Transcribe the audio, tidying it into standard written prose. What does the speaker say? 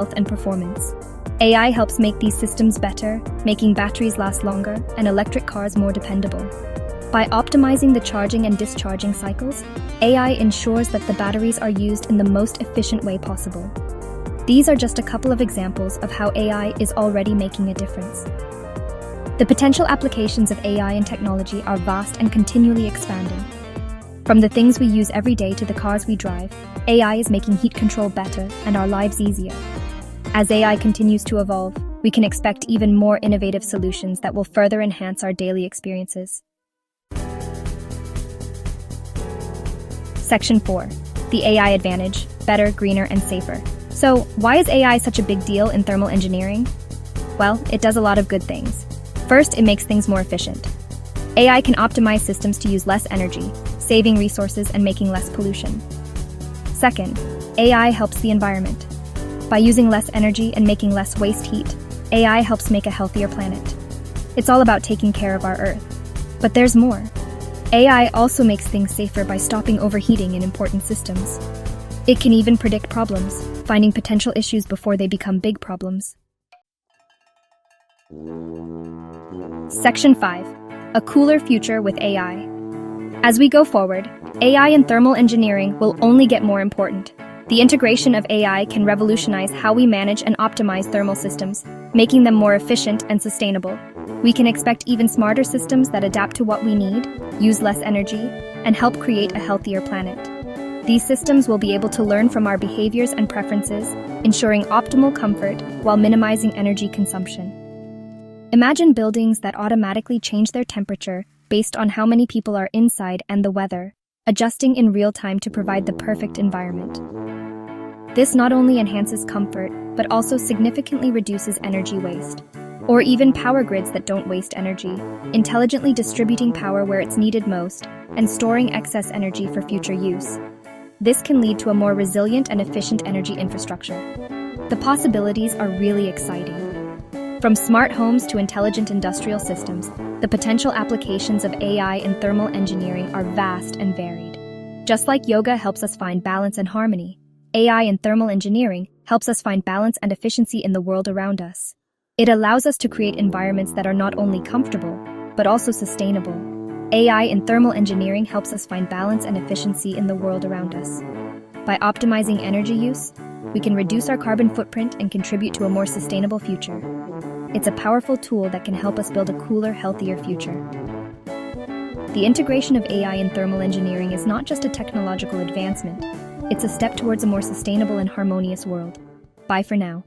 health and performance. AI helps make these systems better, making batteries last longer and electric cars more dependable. By optimizing the charging and discharging cycles, AI ensures that the batteries are used in the most efficient way possible. These are just a couple of examples of how AI is already making a difference. The potential applications of AI in technology are vast and continually expanding. From the things we use every day to the cars we drive, AI is making heat control better and our lives easier. As AI continues to evolve, we can expect even more innovative solutions that will further enhance our daily experiences. Section 4. The AI advantage: better, greener, and safer. So, why is AI such a big deal in thermal engineering? Well, it does a lot of good things. First, it makes things more efficient. AI can optimize systems to use less energy, saving resources and making less pollution. Second, AI helps the environment. By using less energy and making less waste heat, AI helps make a healthier planet. It's all about taking care of our Earth. But there's more. AI also makes things safer by stopping overheating in important systems. It can even predict problems, finding potential issues before they become big problems. Section 5. A cooler future with AI. As we go forward, AI in thermal engineering will only get more important. The integration of AI can revolutionize how we manage and optimize thermal systems, making them more efficient and sustainable. We can expect even smarter systems that adapt to what we need, use less energy, and help create a healthier planet. These systems will be able to learn from our behaviors and preferences, ensuring optimal comfort while minimizing energy consumption. Imagine buildings that automatically change their temperature based on how many people are inside and the weather, adjusting in real time to provide the perfect environment. This not only enhances comfort, but also significantly reduces energy waste. Or even power grids that don't waste energy, intelligently distributing power where it's needed most and storing excess energy for future use. This can lead to a more resilient and efficient energy infrastructure. The possibilities are really exciting. From smart homes to intelligent industrial systems, the potential applications of AI in thermal engineering are vast and varied. Just like yoga helps us find balance and harmony, AI in thermal engineering helps us find balance and efficiency in the world around us. It allows us to create environments that are not only comfortable, but also sustainable. AI in thermal engineering helps us find balance and efficiency in the world around us. By optimizing energy use, we can reduce our carbon footprint and contribute to a more sustainable future. It's a powerful tool that can help us build a cooler, healthier future. The integration of AI in thermal engineering is not just a technological advancement, it's a step towards a more sustainable and harmonious world. Bye for now.